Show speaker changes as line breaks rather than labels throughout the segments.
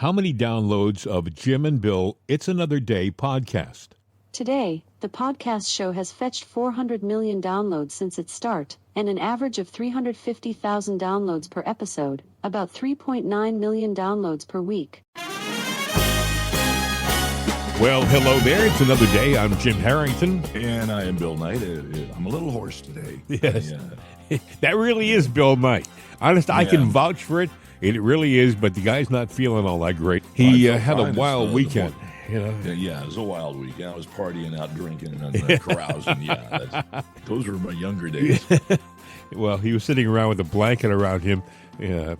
how many downloads of Jim and Bill It's Another Day podcast?
Today, the podcast show has fetched 400 million downloads since its start, and an average of 350,000 downloads per episode, about 3.9 million downloads per week.
Well, hello there. It's another day. I'm Jim Harrington.
And I am Bill Knight. I'm a little hoarse today.
Yes. That really is Bill Knight. Honest, I can vouch for it. It really is, but the guy's not feeling all that great. He had a wild weekend.
Yeah, it was a wild weekend. I was partying out, drinking, and carousing. Those were my younger days.
Well, he was sitting around with a blanket around him,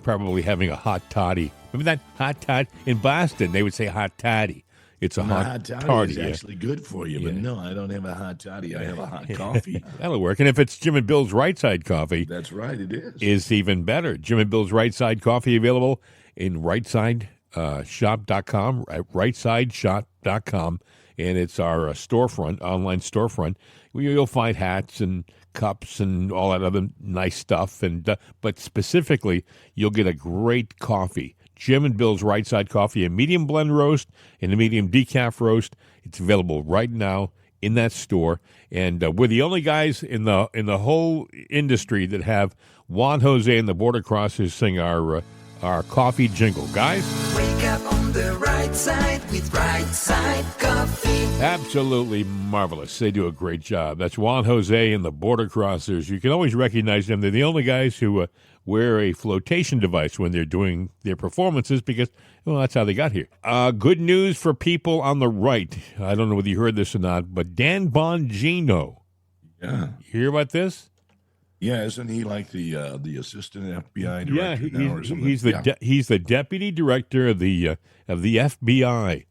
probably having a hot toddy. Remember that hot toddy? In Boston, they would say hot toddy. It's a hot toddy.
It's actually good for you, but no, I don't have a hot toddy. I have a hot coffee.
That'll work. And if it's Jim and Bill's Right Side Coffee,
that's right, it is.
Is even better. Jim and Bill's Right Side Coffee available in rightsideshop.com, at rightsideshop.com, and it's our storefront, online storefront, where you'll find hats and cups and all that other nice stuff. And but specifically, you'll get a great coffee. Jim and Bill's Right Side Coffee, a medium blend roast and a medium decaf roast. It's available right now in that store, and we're the only guys in the whole industry that have Juan Jose and the Border Crossers sing our coffee jingle. Guys,
wake up on the right side with Right Side Coffee.
Absolutely marvelous. They do a great job. That's Juan Jose and the Border Crossers. You can always recognize them. They're the only guys who wear a flotation device when they're doing their performances because, well, that's how they got here. Good news for people on the right. I don't know whether you heard this or not, but Dan Bongino.
Yeah.
You hear about this?
Yeah, isn't he like the assistant FBI director now or something?
He's the deputy director of the FBI.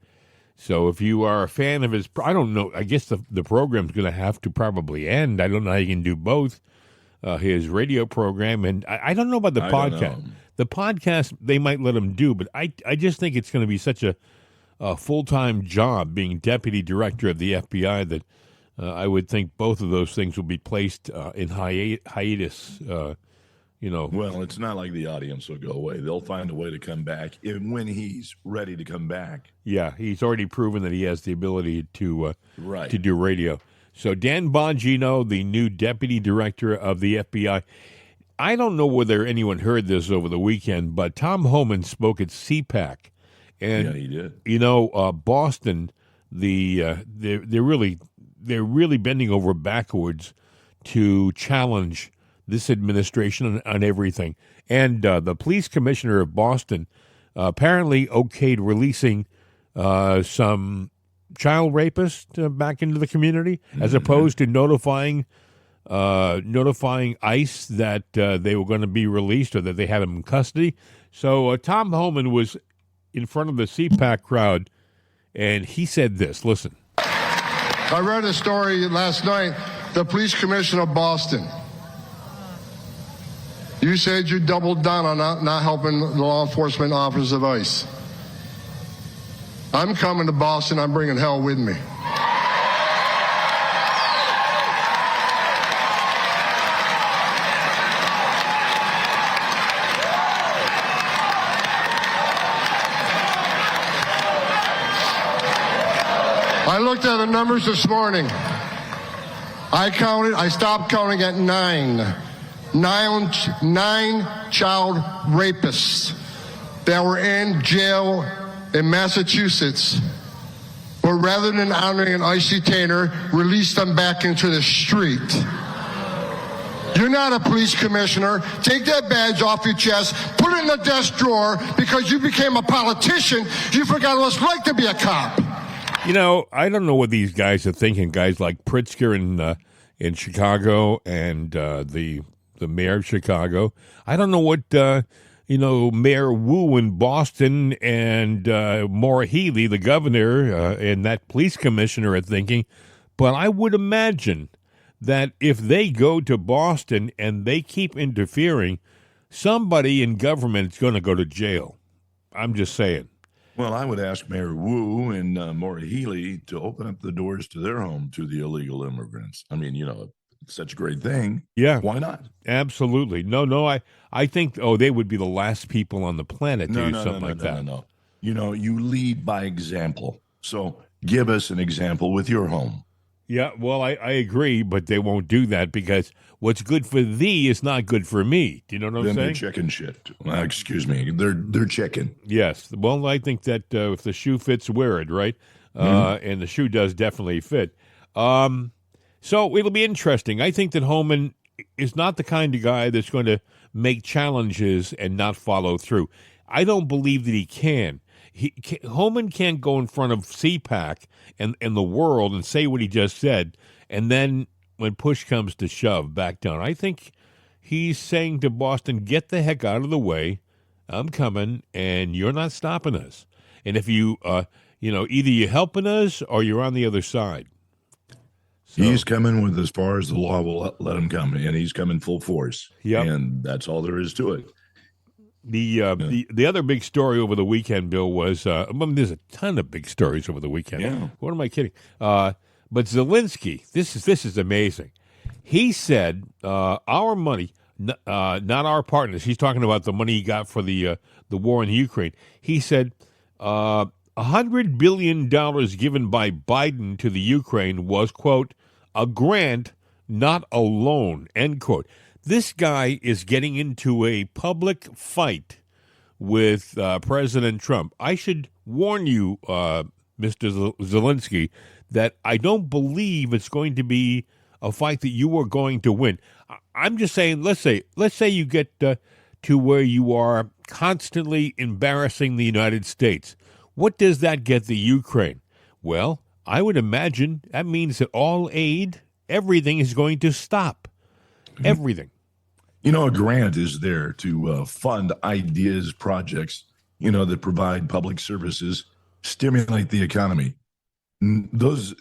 So if you are a fan of his, I don't know, I guess the program's going to have to probably end. I don't know how you can do both. His radio program, and I don't know about the podcast. The podcast they might let him do, but I just think it's going to be such a full-time job being deputy director of the FBI that I would think both of those things will be placed in hiatus. Well,
it's not like the audience will go away. They'll find a way to come back when he's ready to come back.
Yeah, he's already proven that he has the ability to do radio. So Dan Bongino, the new deputy director of the FBI. I don't know whether anyone heard this over the weekend, but Tom Homan spoke at CPAC. And,
yeah, he did.
Boston, they're really bending over backwards to challenge this administration on everything. And the police commissioner of Boston apparently okayed releasing some child rapists back into the community, as opposed to notifying ICE that they were going to be released or that they had them in custody. So Tom Homan was in front of the CPAC crowd, and he said this. Listen.
I read a story last night, the police commissioner of Boston. You said you doubled down on not helping the law enforcement officers of ICE. I'm coming to Boston. I'm bringing hell with me. I looked at the numbers this morning. I stopped counting at nine child rapists that were in jail in Massachusetts, but rather than honoring an ICE detainer, released them back into the street. You're not a police commissioner. Take that badge off your chest, put it in the desk drawer. Because you became a politician, you forgot what it's like to be a cop.
I don't know what these guys are thinking, guys like Pritzker in Chicago and the mayor of Chicago. I don't know what Mayor Wu in Boston and Maura Healey, the governor, and that police commissioner are thinking. But I would imagine that if they go to Boston and they keep interfering, somebody in government is going to go to jail. I'm just saying.
Well, I would ask Mayor Wu and Maura Healey to open up the doors to their home to the illegal immigrants. I mean, it's such a great thing.
Yeah.
Why not?
Absolutely. No, I think, they would be the last people on the planet to do something like that.
No. You lead by example. So give us an example with your home.
Yeah, well, I agree, but they won't do that because what's good for thee is not good for me. Do you know what I'm
Then they're
saying?
chicken shit. Excuse me. They're chicken.
Yes. Well, I think that if the shoe fits, wear it, right? And the shoe does definitely fit. So it'll be interesting. I think that Homan is not the kind of guy that's going to make challenges and not follow through. I don't believe that he can. Homan can't go in front of CPAC and the world and say what he just said, and then when push comes to shove, back down. I think he's saying to Boston, get the heck out of the way. I'm coming, and you're not stopping us. And if you, either you're helping us or you're on the other side. So,
He's coming with as far as the law will let him come, and he's coming full force.
Yep.
And that's all there is to it.
The other big story over the weekend, Bill, was there's a ton of big stories over the weekend.
Yeah.
What am I kidding? But Zelinsky, this is amazing. He said our money, not our partners. He's talking about the money he got for the war in Ukraine. He said $100 billion given by Biden to the Ukraine was, quote, a grant, not a loan, end quote. This guy is getting into a public fight with President Trump. I should warn you, Mr. Zelinsky, that I don't believe it's going to be a fight that you are going to win. I'm just saying, let's say you get to where you are constantly embarrassing the United States. What does that get the Ukraine? Well, I would imagine that means that all aid, everything is going to stop. Everything.
A grant is there to fund ideas, projects, that provide public services, stimulate the economy. Those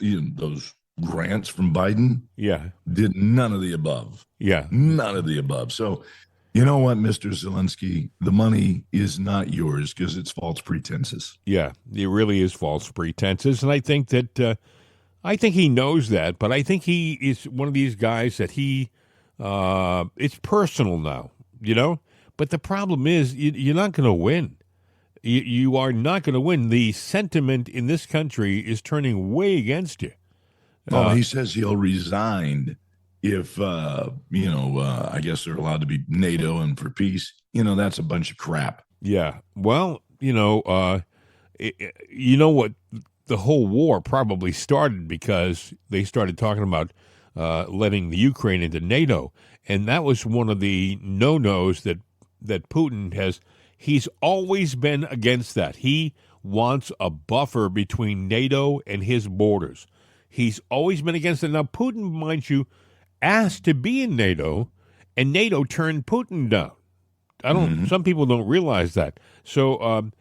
grants from Biden, did none of the above.
Yeah,
none of the above. So, you know what, Mr. Zelinsky, the money is not yours because it's false pretenses.
Yeah, it really is false pretenses, and I think that he knows that. But I think he is one of these guys that it's personal now, But the problem is you're not going to win. You are not going to win. The sentiment in this country is turning way against you.
He says he'll resign if, I guess they're allowed to be NATO and for peace. That's a bunch of crap.
Yeah. Well, what? The whole war probably started because they started talking about letting the Ukraine into NATO. And that was one of the no-nos that Putin has. He's always been against that. He wants a buffer between NATO and his borders. He's always been against it. Now, Putin, mind you, asked to be in NATO, and NATO turned Putin down. Some people don't realize that. So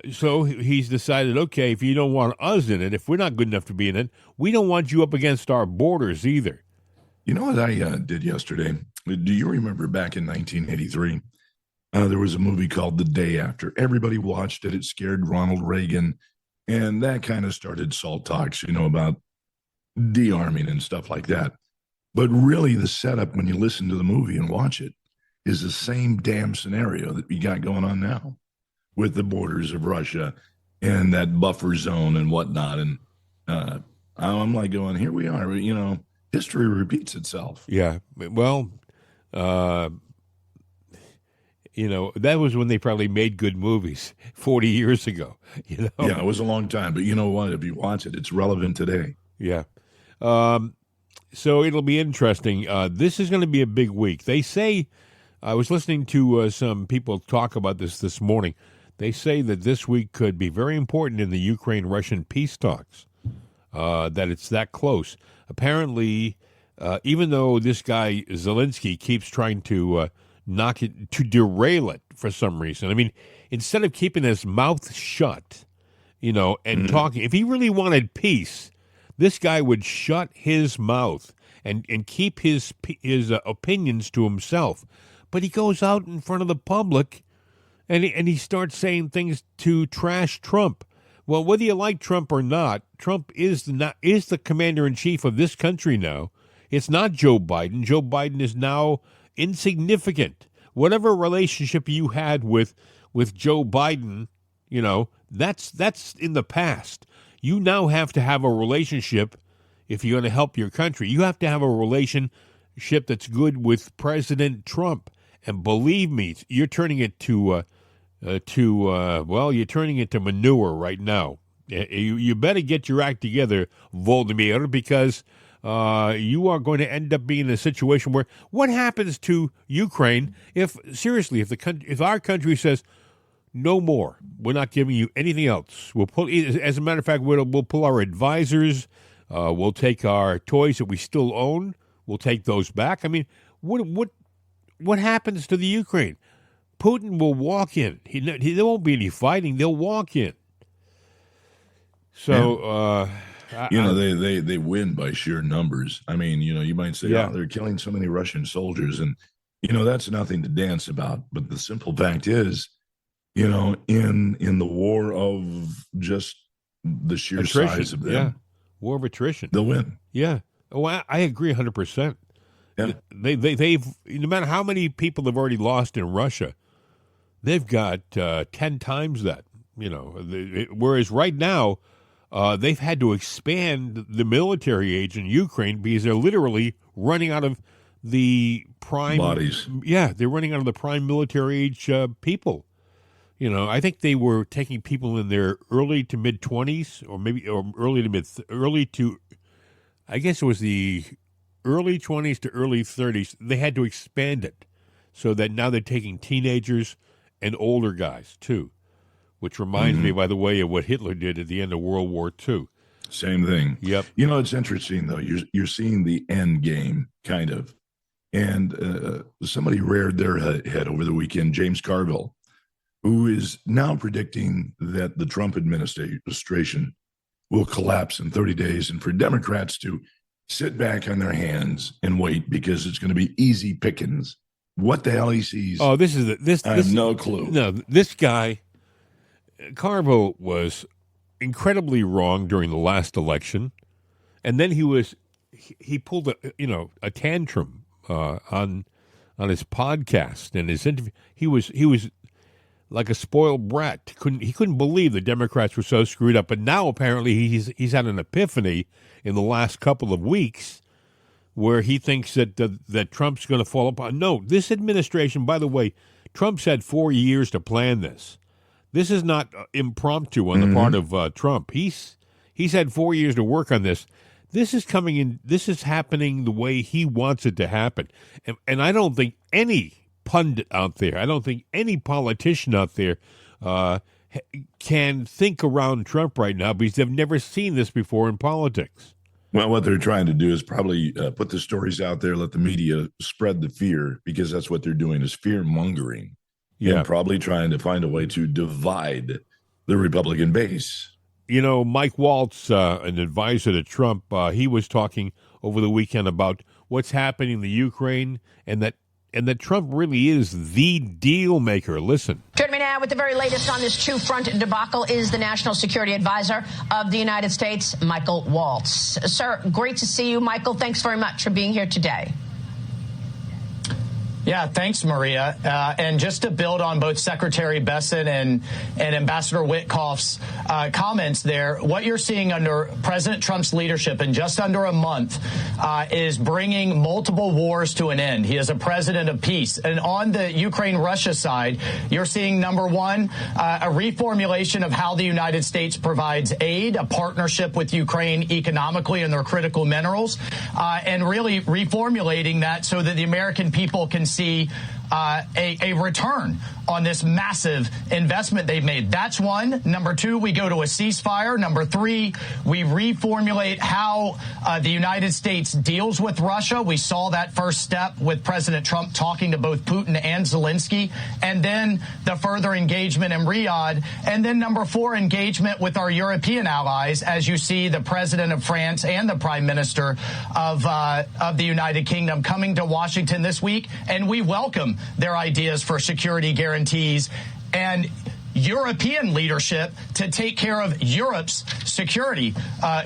he's decided, okay, if you don't want us in it, if we're not good enough to be in it, we don't want you up against our borders either.
You know what I did yesterday? Do you remember back in 1983? There was a movie called The Day After. Everybody watched it. It scared Ronald Reagan. And that kind of started SALT talks, about de-arming and stuff like that. But really the setup when you listen to the movie and watch it is the same damn scenario that we got going on now with the borders of Russia and that buffer zone and whatnot. And I'm like going, here we are, history repeats itself.
Yeah. Well, that was when they probably made good movies 40 years ago.
Yeah, it was a long time. But you know what? If you watch it, it's relevant today.
Yeah. So it'll be interesting. This is going to be a big week. They say, I was listening to some people talk about this morning. They say that this week could be very important in the Ukraine-Russian peace talks, that it's that close. Apparently, even though this guy Zelinsky keeps trying to knock it, to derail it for some reason. I mean, instead of keeping his mouth shut, and talking, if he really wanted peace, this guy would shut his mouth and keep his opinions to himself. But he goes out in front of the public and he starts saying things to trash Trump. Well, whether you like Trump or not, Trump is the commander-in-chief of this country now. It's not Joe Biden. Joe Biden is now insignificant. Whatever relationship you had with Joe Biden, That's in the past. You now have to have a relationship if you're going to help your country. You have to have a relationship that's good with President Trump. And believe me, you're turning it you're turning it to manure right now. You better get your act together, Volodymyr, because you are going to end up being in a situation where what happens to Ukraine if our country says no more, we're not giving you anything else. We'll pull. As a matter of fact, we'll pull our advisors. We'll take our toys that we still own. We'll take those back. I mean, what happens to the Ukraine? Putin will walk in. There won't be any fighting. They'll walk in. So,
they win by sheer numbers. I mean, you might say, they're killing so many Russian soldiers, and that's nothing to dance about. But the simple fact is, in the war of just the sheer
attrition,
size of them,
war of attrition,
they'll win.
Yeah. Oh, I agree 100%. Yeah. They've no matter how many people have already lost in Russia, they've got 10 times that. Whereas right now, they've had to expand the military age in Ukraine because they're literally running out of the prime
bodies.
Yeah, they're running out of the prime military age people. I think they were taking people in their early to mid 20s, I guess it was the early 20s to early 30s. They had to expand it so that now they're taking teenagers and older guys too. Which reminds me, by the way, of what Hitler did at the end of World War II.
Same thing.
Yep.
It's interesting, though. You're seeing the end game, kind of. And somebody reared their head over the weekend, James Carville, who is now predicting that the Trump administration will collapse in 30 days and for Democrats to sit back on their hands and wait because it's going to be easy pickings. What the hell he sees?
Oh, I
have no clue.
No, this guy... Carbo was incredibly wrong during the last election, and then he pulled a tantrum on his podcast and his interview. He was like a spoiled brat. He couldn't believe the Democrats were so screwed up. But now apparently he's had an epiphany in the last couple of weeks where he thinks that Trump's going to fall apart. No, this administration. By the way, Trump's had 4 years to plan this. This is not impromptu on the part of Trump. He's had 4 years to work on this. This is coming in. This is happening the way he wants it to happen. And I don't think any pundit out there, I don't think any politician out there can think around Trump right now because they've never seen this before in politics.
Well, what they're trying to do is probably put the stories out there, let the media spread the fear, because that's what they're doing is fear mongering. Yeah, and probably trying to find a way to divide the Republican base.
Mike Waltz, an advisor to Trump, he was talking over the weekend about what's happening in the Ukraine and that Trump really is the deal maker. Listen.
Joining me now with the very latest on this two-front debacle is the National Security Advisor of the United States, Michael Waltz. Sir, great to see you, Michael. Thanks very much for being here today.
Yeah, thanks, Maria. And just to build on both Secretary Bessent and Ambassador Witkoff's comments there, what you're seeing under President Trump's leadership in just under a month is bringing multiple wars to an end. He is a president of peace. And on the Ukraine-Russia side, you're seeing, number one, a reformulation of how the United States provides aid, a partnership with Ukraine economically in their critical minerals, and really reformulating that so that the American people can see a return on this massive investment they've made. That's one. Number two, we go to a ceasefire. Number three, we reformulate how the United States deals with Russia. We saw that first step with President Trump talking to both Putin and Zelinsky, and then the further engagement in Riyadh. And then number four, engagement with our European allies, as you see the president of France and the prime minister of the United Kingdom coming to Washington this week. And we welcome their ideas for security guarantees and European leadership to take care of Europe's security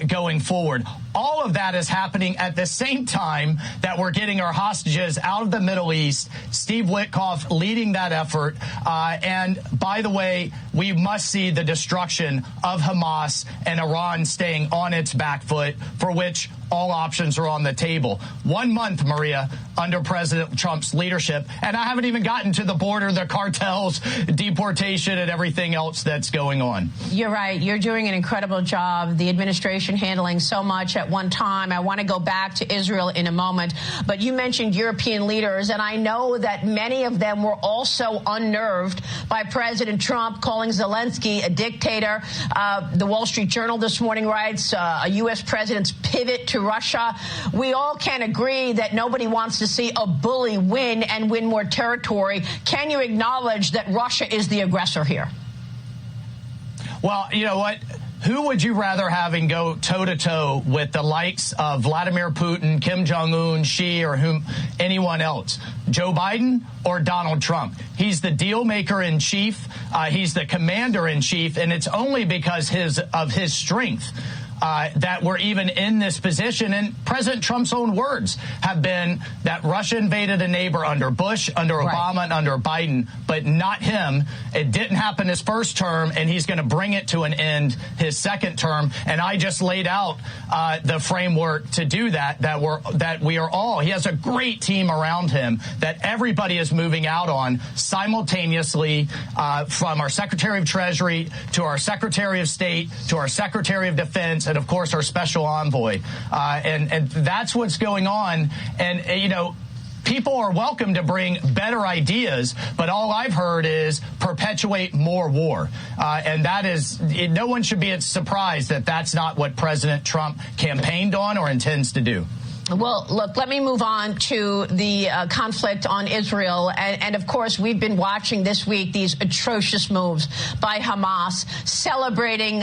going forward. All of that is happening at the same time that we're getting our hostages out of the Middle East. Steve Witkoff leading that effort. And by the way, we must see the destruction of Hamas and Iran staying on its back foot, for which all options are on the table. 1 month, Maria, under President Trump's leadership. And I haven't even gotten to the border, the cartels, deportation, and everything else that's going on.
You're right. You're doing an incredible job. The administration handling so much at one time. I want to go back to Israel in a moment. But you mentioned European leaders, and I know that many of them were also unnerved by President Trump calling Zelinsky a dictator. The Wall Street Journal this morning writes a U.S. president's pivot to Russia. We all can agree that nobody wants to see a bully win and win more territory. Can you acknowledge that Russia is the aggressor here?
Well, you know what? Who would you rather having go toe-to-toe with the likes of Vladimir Putin, Kim Jong-un, Xi, or anyone else? Joe Biden or Donald Trump? He's the deal maker in chief. He's the commander in chief, and it's only because of his strength that we're even in this position. And President Trump's own words have been that Russia invaded a neighbor under Bush, under Obama, and under Biden, but not him. It didn't happen his first term, and he's going to bring it to an end his second term. And I just laid out the framework to do that we are all. He has a great team around him that everybody is moving out on simultaneously, from our Secretary of Treasury to our Secretary of State to our Secretary of Defense, and of course our special envoy, and that's what's going on. And you know, people are welcome to bring better ideas, but all I've heard is perpetuate more war, and that is, no one should be surprised that that's not what President Trump campaigned on or intends to do.
Well, look, let me move on to the conflict on Israel. And of course, we've been watching this week these atrocious moves by Hamas, celebrating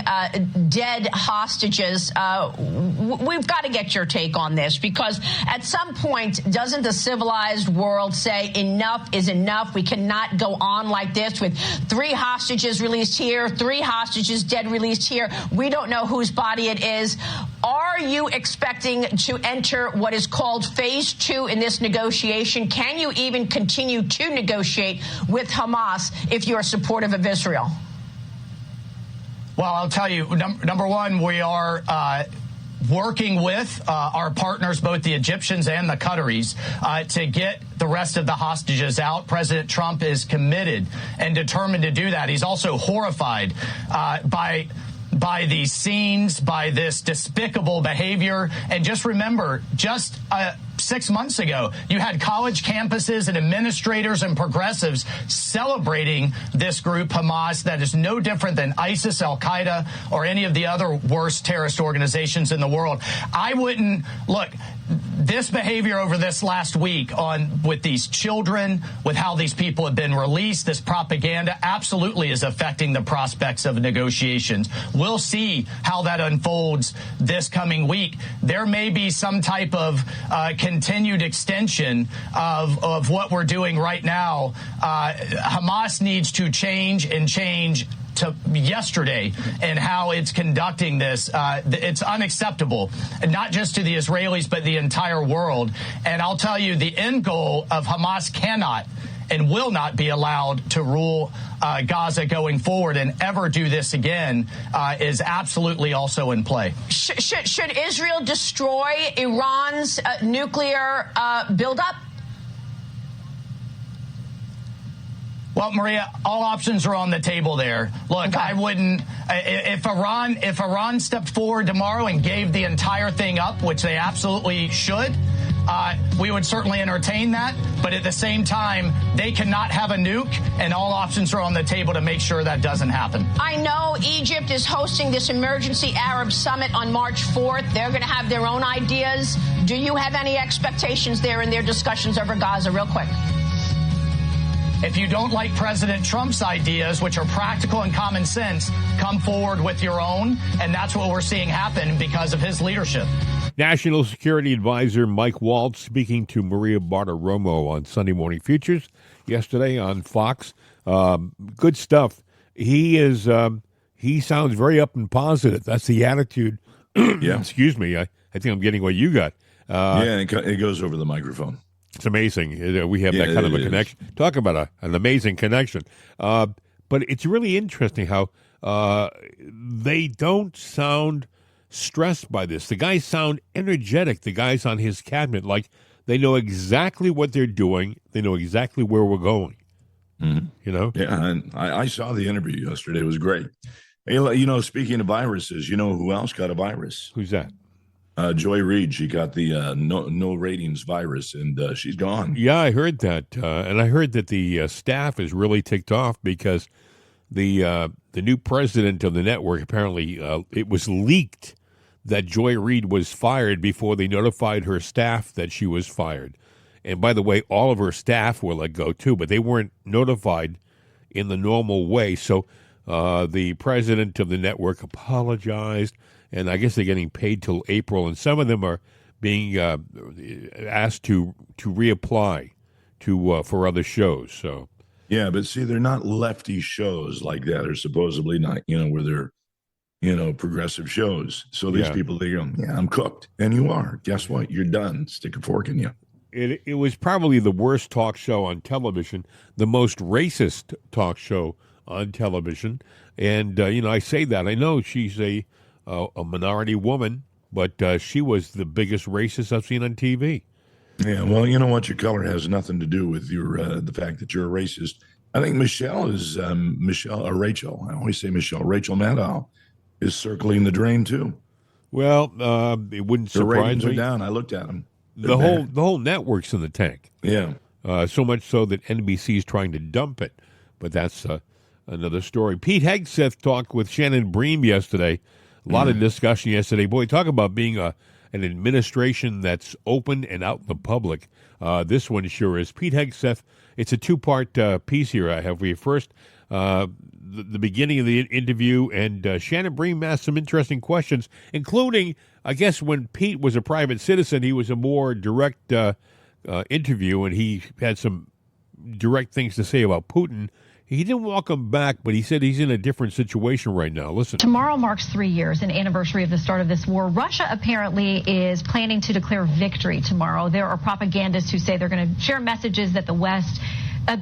dead hostages. We've got to get your take on this, because at some point, doesn't the civilized world say enough is enough? We cannot go on like this with 3 hostages released here, 3 hostages dead released here. We don't know whose body it is. Are you expecting to enter what is called phase 2 in this negotiation? Can you even continue to negotiate with Hamas if you are supportive of Israel?
Well, I'll tell you, number one, we are working with our partners, both the Egyptians and the Qataris, to get the rest of the hostages out. President Trump is committed and determined to do that. He's also horrified by these scenes, by this despicable behavior. And just remember, 6 months ago, you had college campuses and administrators and progressives celebrating this group, Hamas, that is no different than ISIS, Al-Qaeda, or any of the other worst terrorist organizations in the world. I wouldn't look. This behavior over this last week with these children, with how these people have been released, this propaganda absolutely is affecting the prospects of negotiations. We'll see how that unfolds this coming week. There may be some type of continued extension of what we're doing right now. Hamas needs to change to yesterday and how it's conducting this. It's unacceptable, not just to the Israelis, but the entire world. And I'll tell you, the end goal of Hamas cannot and will not be allowed to rule Gaza going forward, and ever do this again is absolutely also in play.
Should Israel destroy Iran's nuclear buildup?
Well, Maria, all options are on the table there. Look, okay. I wouldn't, if Iran stepped forward tomorrow and gave the entire thing up, which they absolutely should, we would certainly entertain that. But at the same time, they cannot have a nuke, and all options are on the table to make sure that doesn't happen.
I know Egypt is hosting this emergency Arab summit on March 4th. They're going to have their own ideas. Do you have any expectations there in their discussions over Gaza? Real quick.
If you don't like President Trump's ideas, which are practical and common sense, come forward with your own. And that's what we're seeing happen because of his leadership.
National Security Advisor Mike Waltz speaking to Maria Bartiromo on Sunday Morning Futures yesterday on Fox. Good stuff. He sounds very up and positive. That's the attitude
Yeah.
Excuse me. I think I'm getting what you got.
Yeah, it goes over the microphone.
It's amazing. We have
Yeah,
that kind of a
it is.
connection. Talk about an amazing connection. But it's really interesting how they don't sound stressed by this. The guys sound energetic, the guys on his cabinet, like they know exactly what they're doing. They know exactly where we're going.
Mm-hmm.
You know?
Yeah, and I saw the interview yesterday. It was great. Hey, speaking of viruses, you know who else got a virus?
Who's that?
Joy Reid. She got the no ratings virus, and she's gone.
Yeah, I heard that. And I heard that the staff is really ticked off because the new president of the network, apparently it was leaked that Joy Reid was fired before they notified her staff that she was fired. And by the way, all of her staff were let go too, but they weren't notified in the normal way. So the president of the network apologized, and I guess they're getting paid till April, and some of them are being asked to reapply for other shows. So
Yeah, but see, they're not lefty shows like that. They're supposedly not, where they're, progressive shows. So these people, they go, yeah, I'm cooked. And you are. Guess what? You're done. Stick a fork in you.
It was probably the worst talk show on television, the most racist talk show on television. And, I say that. I know she's a minority woman, but she was the biggest racist I've seen on TV.
Yeah, well, you know what? Your color has nothing to do with your the fact that you're a racist. I think Michelle is Rachel. I always say Michelle. Rachel Maddow is circling the drain too.
Well, it wouldn't
The
surprise
ratings
me.
are down. I looked at them.
The whole network's in the tank.
Yeah.
So much so that NBC is trying to dump it. But that's another story. Pete Hegseth talked with Shannon Bream yesterday. A lot of discussion yesterday. Boy, talk about being an administration that's open and out in the public. This one sure is. Pete Hegseth, it's a two-part piece here I have for you. First, the beginning of the interview, and Shannon Bream asked some interesting questions, including, I guess, when Pete was a private citizen, he was a more direct interview, and he had some direct things to say about Putin. He didn't welcome back, but he said he's in a different situation right now. Listen.
Tomorrow marks 3 years, an anniversary of the start of this war. Russia apparently is planning to declare victory tomorrow. There are propagandists who say they're going to share messages that the West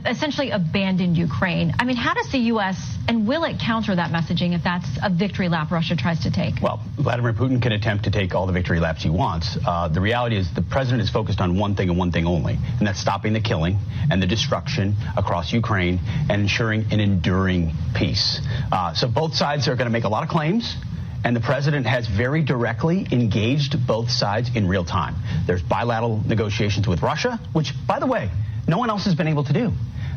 essentially abandoned Ukraine. I mean, how does the U.S. and will it counter that messaging if that's a victory lap Russia tries to take?
Well, Vladimir Putin can attempt to take all the victory laps he wants. The reality is the president is focused on one thing and one thing only, and that's stopping the killing and the destruction across Ukraine and ensuring an enduring peace. So both sides are going to make a lot of claims. And the president has very directly engaged both sides in real time. There's bilateral negotiations with Russia, which, by the way, no one else has been able to do.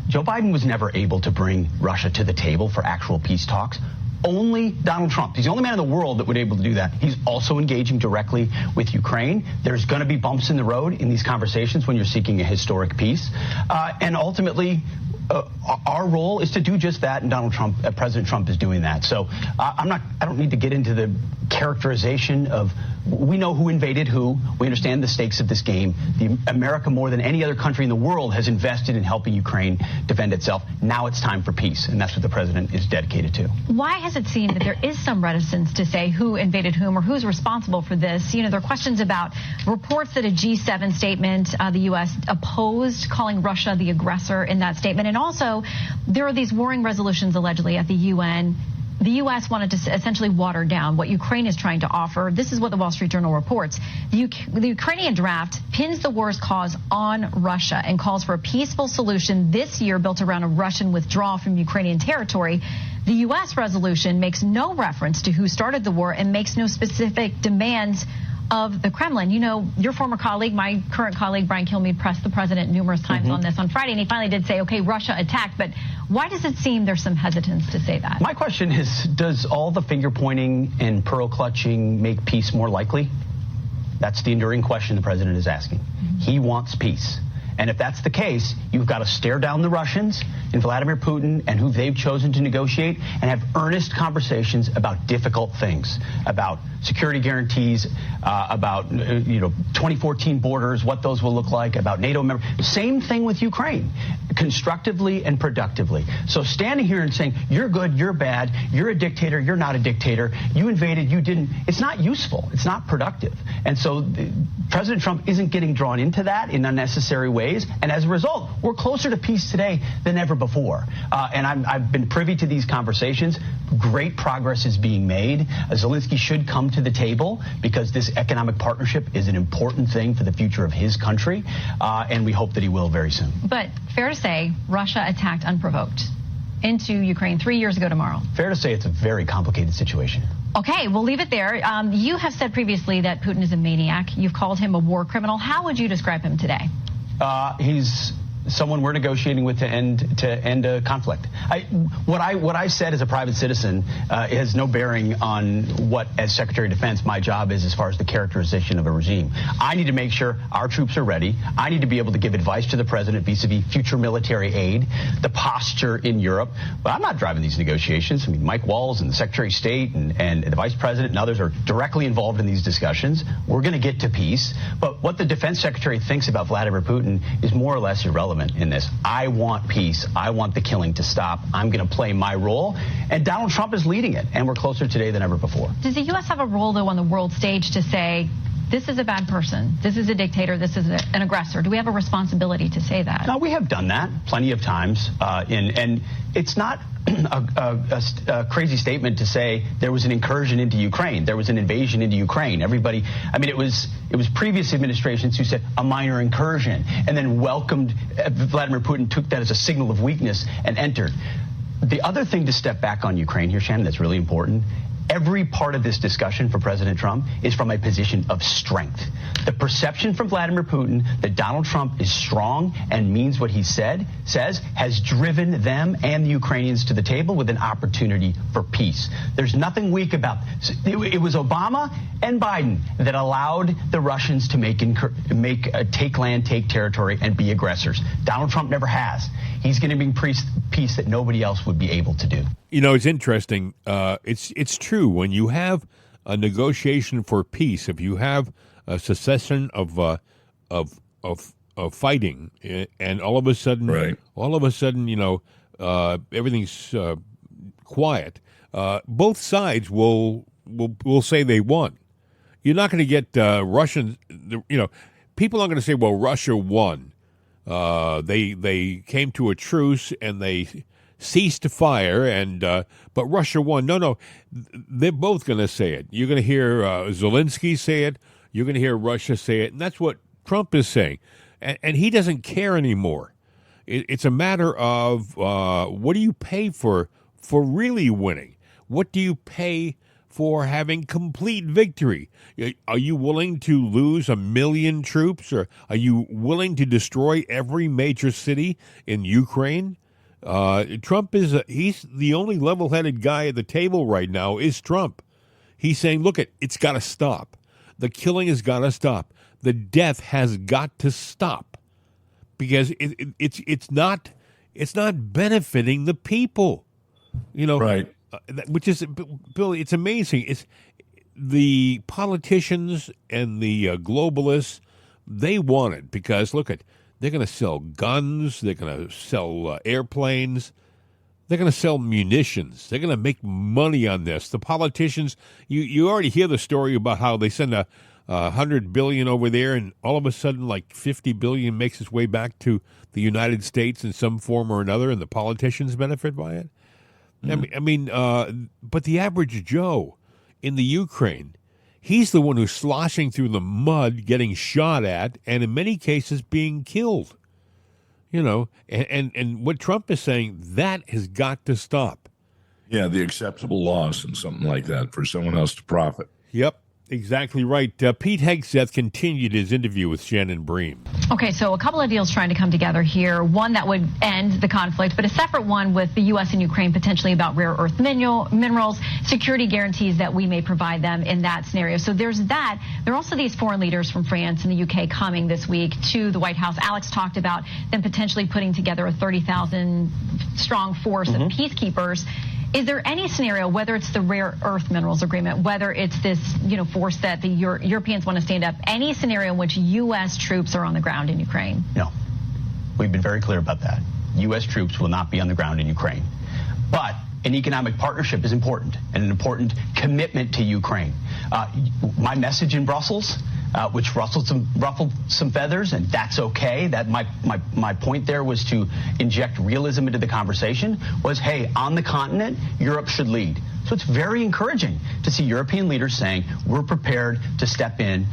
Joe Biden was never able to bring Russia to the table for actual peace talks. Only Donald Trump. He's the only man in the world that would be able to do that. He's also engaging directly with Ukraine. There's going to be bumps in the road in these conversations when you're seeking a historic peace. And ultimately, our role is to do just that, and President Trump is doing that. So I don't need to get into the characterization of, we know who invaded who. We understand the stakes of this game. America, more than any other country in the world, has invested in helping Ukraine defend itself. Now it's time for peace, and that's what the president is dedicated to.
Why has it seemed that there is some reticence to say who invaded whom or who's responsible for this? There are questions about reports that a G7 statement, the U.S. opposed calling Russia the aggressor in that statement. And also, there are these warring resolutions allegedly at the UN. The U.S. wanted to essentially water down what Ukraine is trying to offer. This is what the Wall Street Journal reports. The Ukrainian draft pins the war's cause on Russia and calls for a peaceful solution this year built around a Russian withdrawal from Ukrainian territory. The U.S. resolution makes no reference to who started the war and makes no specific demands of the Kremlin. Your former colleague, my current colleague, Brian Kilmeade, pressed the president numerous times on this on Friday, and he finally did say, okay, Russia attacked. But why does it seem there's some hesitance to say that?
My question is, does all the finger pointing and pearl clutching make peace more likely? That's the enduring question the president is asking. He wants peace. And if that's the case, you've got to stare down the Russians and Vladimir Putin and who they've chosen to negotiate and have earnest conversations about difficult things, about security guarantees, about 2014 borders, what those will look like, about NATO members. Same thing with Ukraine, constructively and productively. So standing here and saying, you're good, you're bad, you're a dictator, you're not a dictator, you invaded, you didn't, it's not useful. It's not productive. And so President Trump isn't getting drawn into that in unnecessary ways. And as a result, we're closer to peace today than ever before. And I've been privy to these conversations. Great progress is being made. Zelinsky should come to the table because this economic partnership is an important thing for the future of his country. And we hope that he will very soon.
But fair to say, Russia attacked unprovoked into Ukraine 3 years ago tomorrow.
Fair to say it's a very complicated situation.
Okay, we'll leave it there. You have said previously that Putin is a maniac. You've called him a war criminal. How would you describe him today?
He's someone we're negotiating with to end a conflict. What I said as a private citizen has no bearing on what, as Secretary of Defense, my job is as far as the characterization of a regime. I need to make sure our troops are ready. I need to be able to give advice to the president vis-a-vis future military aid, the posture in Europe. But I'm not driving these negotiations. I mean, Mike Walls and the Secretary of State and the Vice President and others are directly involved in these discussions. We're going to get to peace. But what the Defense Secretary thinks about Vladimir Putin is more or less irrelevant in this. I want peace. I want the killing to stop. I'm going to play my role. And Donald Trump is leading it. And we're closer today than ever before.
Does the U.S. have a role, though, on the world stage to say, this is a bad person, this is a dictator, this is an aggressor? Do we have a responsibility to say that?
No, we have done that plenty of times. And it's not a crazy statement to say there was an incursion into Ukraine. There was an invasion into Ukraine. Everybody, I mean, it was previous administrations who said a minor incursion and then welcomed Vladimir Putin, took that as a signal of weakness and entered. The other thing to step back on Ukraine here, Shannon, that's really important. Every part of this discussion for President Trump is from a position of strength. The perception from Vladimir Putin that Donald Trump is strong and means what he says has driven them and the Ukrainians to the table with an opportunity for peace. There's nothing weak about it. Was Obama and Biden that allowed the Russians to take land, take territory, and be aggressors. Donald Trump never has. He's going to bring peace that nobody else would be able to do.
You know, it's interesting. It's true when you have a negotiation for peace. If you have a cessation of fighting, and all of a sudden, everything's quiet. Both sides will say they won. You're not going to get Russians. People aren't going to say, "Well, Russia won." They came to a truce and they ceased fire, but Russia won. No, they're both going to say it. You're going to hear Zelinsky say it. You're going to hear Russia say it, and that's what Trump is saying. And he doesn't care anymore. It's a matter of what do you pay for really winning? What do you pay for having complete victory? Are you willing to lose 1 million troops, or are you willing to destroy every major city in Ukraine? Trump he's the only level-headed guy at the table right now is Trump. He's saying, look, it's got to stop. The killing has got to stop. The death has got to stop because it's not benefiting the people.
Right.
Which is, Bill, it's amazing. It's the politicians and the globalists, they want it because, look, they're going to sell guns, they're going to sell airplanes, they're going to sell munitions, they're going to make money on this. The politicians, you already hear the story about how they send $100 billion over there, and all of a sudden, like $50 billion makes its way back to the United States in some form or another, and the politicians benefit by it. But the average Joe in the Ukraine, he's the one who's sloshing through the mud, getting shot at, and in many cases being killed. And what Trump is saying, that has got to stop.
Yeah, the acceptable loss and something like that for someone else to profit.
Yep. Exactly right. Pete Hegseth continued his interview with Shannon Bream.
Okay, so a couple of deals trying to come together here. One that would end the conflict, but a separate one with the U.S. and Ukraine potentially about rare earth minerals, security guarantees that we may provide them in that scenario. So there's that. There are also these foreign leaders from France and the UK coming this week to the White House. Alex talked about them potentially putting together a 30,000 strong force of peacekeepers. Is there any scenario, whether it's the rare earth minerals agreement, whether it's this, force that the Europeans want to stand up, any scenario in which U.S. troops are on the ground in Ukraine?
No. We've been very clear about that. U.S. troops will not be on the ground in Ukraine. But an economic partnership is important, and an important commitment to Ukraine. My message in Brussels, which ruffled some feathers, and that's okay. That my point there was to inject realism into the conversation, was, hey, on the continent, Europe should lead. So it's very encouraging to see European leaders saying we're prepared to step in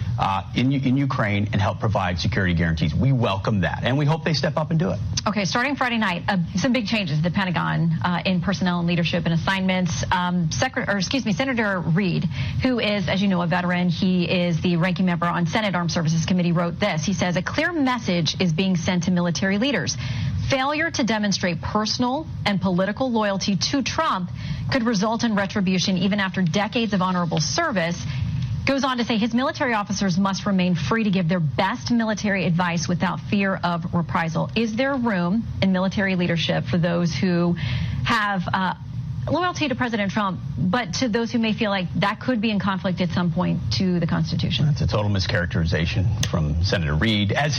Ukraine and help provide security guarantees. We welcome that, and we hope they step up and do it.
Okay, starting Friday night, some big changes at the Pentagon in personnel and leadership and assignments. Senator Reid, who is, as you know, a veteran, he is the ranking member on Senate Armed Services Committee, wrote this. He says, a clear message is being sent to military leaders. Failure to demonstrate personal and political loyalty to Trump could result in retribution even after decades of honorable service. Goes on to say his military officers must remain free to give their best military advice without fear of reprisal. Is there room in military leadership for those who have loyalty to President Trump, but to those who may feel like that could be in conflict at some point to the Constitution?
That's a total mischaracterization from Senator Reid, as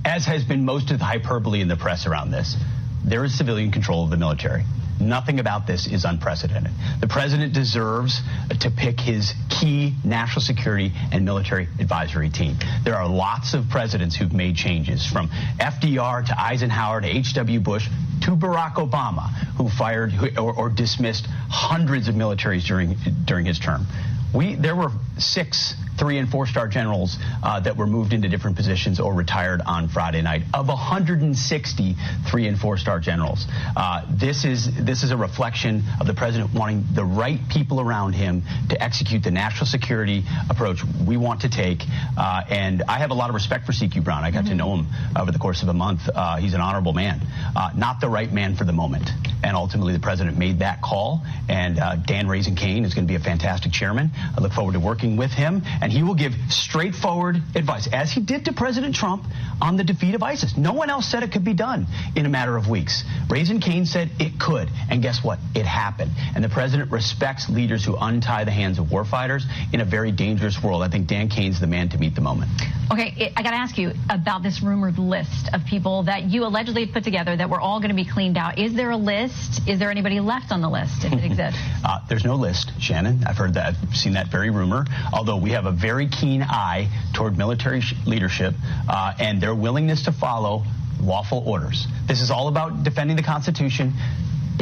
has been most of the hyperbole in the press around this. There is civilian control of the military. Nothing about this is unprecedented. The president deserves to pick his key national security and military advisory team. There are lots of presidents who've made changes, from FDR to Eisenhower to H.W. Bush to Barack Obama, who fired or dismissed hundreds of militaries during his term. There were 6 3- and 4-star generals that were moved into different positions or retired on Friday night. Of 160 3- and 4-star generals, this is a reflection of the president wanting the right people around him to execute the national security approach we want to take. And I have a lot of respect for C.Q. Brown. I got to know him over the course of a month. He's an honorable man, not the right man for the moment. And ultimately, the president made that call. And Dan Raisin-Kane is going to be a fantastic chairman. I look forward to working with him, and he will give straightforward advice, as he did to President Trump on the defeat of ISIS. No one else said it could be done in a matter of weeks. Raisin-Kane said it could, and guess what? It happened. And the president respects leaders who untie the hands of warfighters in a very dangerous world. I think Dan Kane's the man to meet the moment.
Okay, I got to ask you about this rumored list of people that you allegedly put together that were all going to be cleaned out. Is there a list? Is there anybody left on the list, if it exists?
There's no list, Shannon. I've heard that. I've seen that very rumor, although we have a very keen eye toward military leadership and their willingness to follow lawful orders. This is all about defending the Constitution.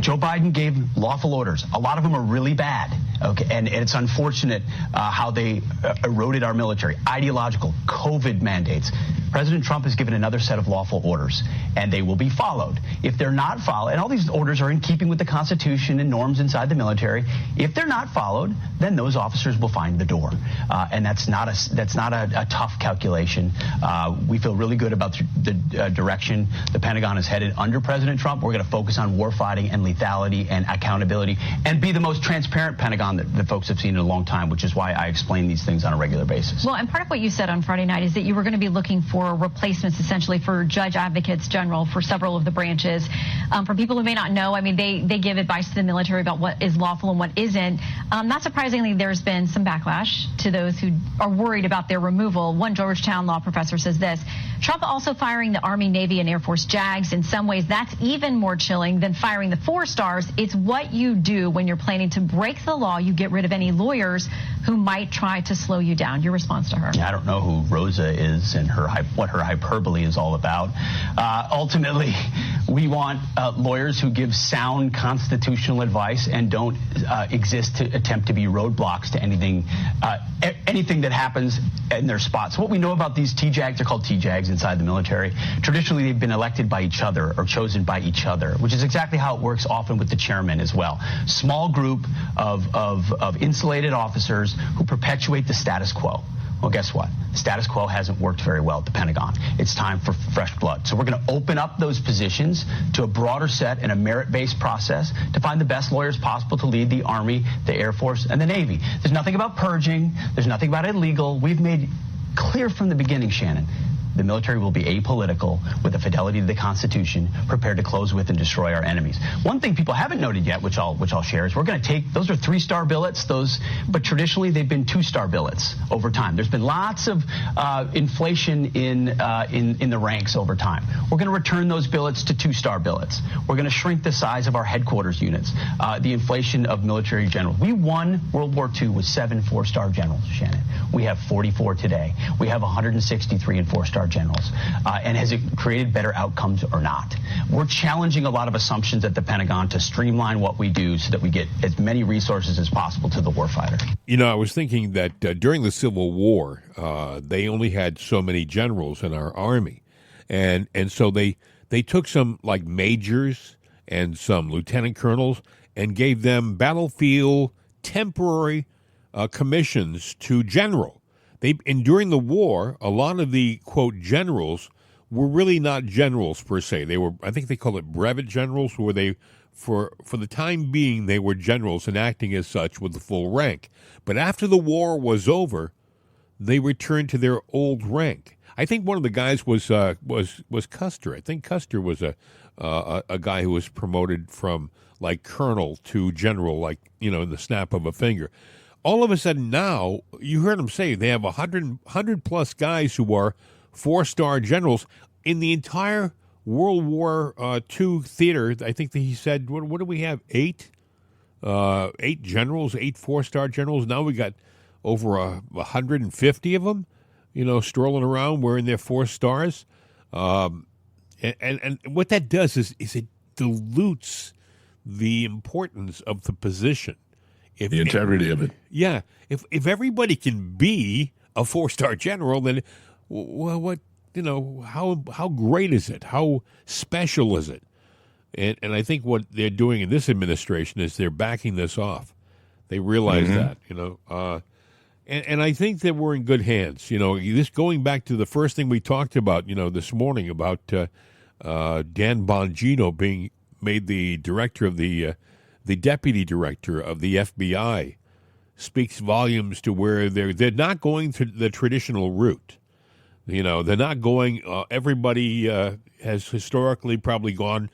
Joe Biden gave lawful orders. A lot of them are really bad, okay? And it's unfortunate how they eroded our military. Ideological, COVID mandates. President Trump has given another set of lawful orders, and they will be followed. If they're not followed, and all these orders are in keeping with the Constitution and norms inside the military, if they're not followed, then those officers will find the door. And that's not a tough calculation. We feel really good about the direction the Pentagon is headed under President Trump. We're going to focus on warfighting and lethality and accountability, and be the most transparent Pentagon that folks have seen in a long time, which is why I explain these things on a regular basis.
Well, and part of what you said on Friday night is that you were going to be looking for replacements, essentially, for judge advocates general for several of the branches. For people who may not know, I mean, they give advice to the military about what is lawful and what isn't. Not surprisingly, there's been some backlash to those who are worried about their removal. One Georgetown law professor says this: Trump also firing the Army, Navy, and Air Force JAGs. In some ways, that's even more chilling than firing the 4-stars. It's what you do when you're planning to break the law. You get rid of any lawyers who might try to slow you down. Your response to her?
I don't know who Rosa is and what her hyperbole is all about. Ultimately, We want lawyers who give sound constitutional advice and don't exist to attempt to be roadblocks to anything that happens in their spots. What we know about these TJAGs, they're called TJAGs inside the military. Traditionally, they've been elected by each other or chosen by each other, which is exactly how it works often with the chairman as well. Small group of insulated officers who perpetuate the status quo. Well, guess what? The status quo hasn't worked very well at the Pentagon. It's time for fresh blood. So we're going to open up those positions to a broader set and a merit-based process to find the best lawyers possible to lead the Army, the Air Force, and the Navy. There's nothing about purging. There's nothing about illegal. We've made clear from the beginning, Shannon, the military will be apolitical with a fidelity to the Constitution, prepared to close with and destroy our enemies. One thing people haven't noted yet, which I'll share, is we're going to take, those are 3-star billets, but traditionally they've been 2-star billets over time. There's been lots of inflation in the ranks over time. We're going to return those billets to 2-star billets. We're going to shrink the size of our headquarters units, the inflation of military generals. We won World War II with 7 4-star generals, Shannon. We have 44 today. We have 163 in 4-star generals. And has it created better outcomes or not? We're challenging a lot of assumptions at the Pentagon to streamline what we do so that we get as many resources as possible to the warfighter.
You know, I was thinking that during the Civil War, they only had so many generals in our Army. And so they took some like majors and some lieutenant colonels and gave them battlefield temporary commissions to general. And during the war, a lot of the, quote, generals were really not generals per se. They were, I think they call it brevet generals, where they, for the time being, they were generals and acting as such with the full rank. But after the war was over, they returned to their old rank. I think one of the guys was Custer. I think Custer was a guy who was promoted from like colonel to general, like, you know, in the snap of a finger. All of a sudden now, you heard him say they have 100 plus guys who are 4-star generals in the entire World War II theater. I think that he said, what do we have? 8 generals, 8 4-star generals. Now we got over 150 of them, you know, strolling around wearing their 4 stars. And what that does is it dilutes the importance of the position.
The integrity of it.
Yeah. If everybody can be a 4-star general, then what, you know, how great is it? How special is it? And I think what they're doing in this administration is they're backing this off. They realize that, you know. And I think that we're in good hands. You know, this going back to the first thing we talked about, you know, this morning about Dan Bongino being made the director of the deputy director of the FBI, speaks volumes to where they're not going to the traditional route. You know, they're not going. Everybody has historically probably gone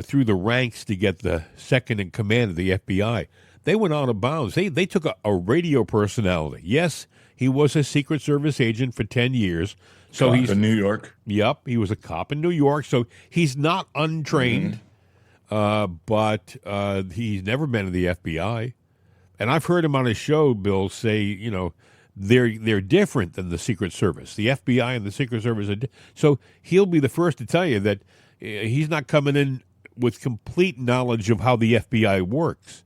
through the ranks to get the second in command of the FBI. They went out of bounds. They took a radio personality. Yes, he was a Secret Service agent for 10 years. So
he's in New York.
Yep, he was a cop in New York. So he's not untrained. But he's never been in the FBI. And I've heard him on his show, Bill, say, you know, they're different than the Secret Service. The FBI and the Secret Service are so he'll be the first to tell you that he's not coming in with complete knowledge of how the FBI works.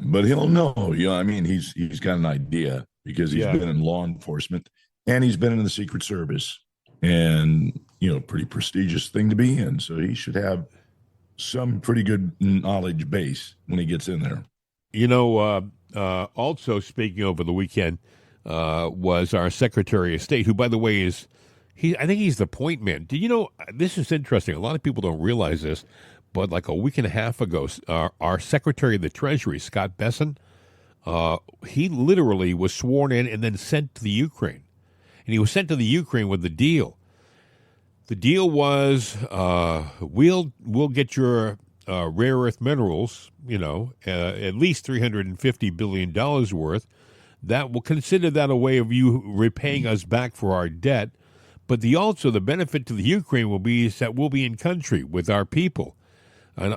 But he'll know. You know, I mean, he's got an idea because he's been in law enforcement and he's been in the Secret Service. And, you know, pretty prestigious thing to be in. So he should have some pretty good knowledge base when he gets in there.
You know, also speaking over the weekend was our Secretary of State, who, by the way, I think he's the point man. Do you know, this is interesting. A lot of people don't realize this, but like a week and a half ago, our Secretary of the Treasury, Scott Bessent, he literally was sworn in and then sent to the Ukraine. And he was sent to the Ukraine with the deal. The deal was we'll get your rare earth minerals, you know, at least $350 billion worth. That will consider that a way of you repaying us back for our debt. But the benefit to the Ukraine will be is that we'll be in country with our people. And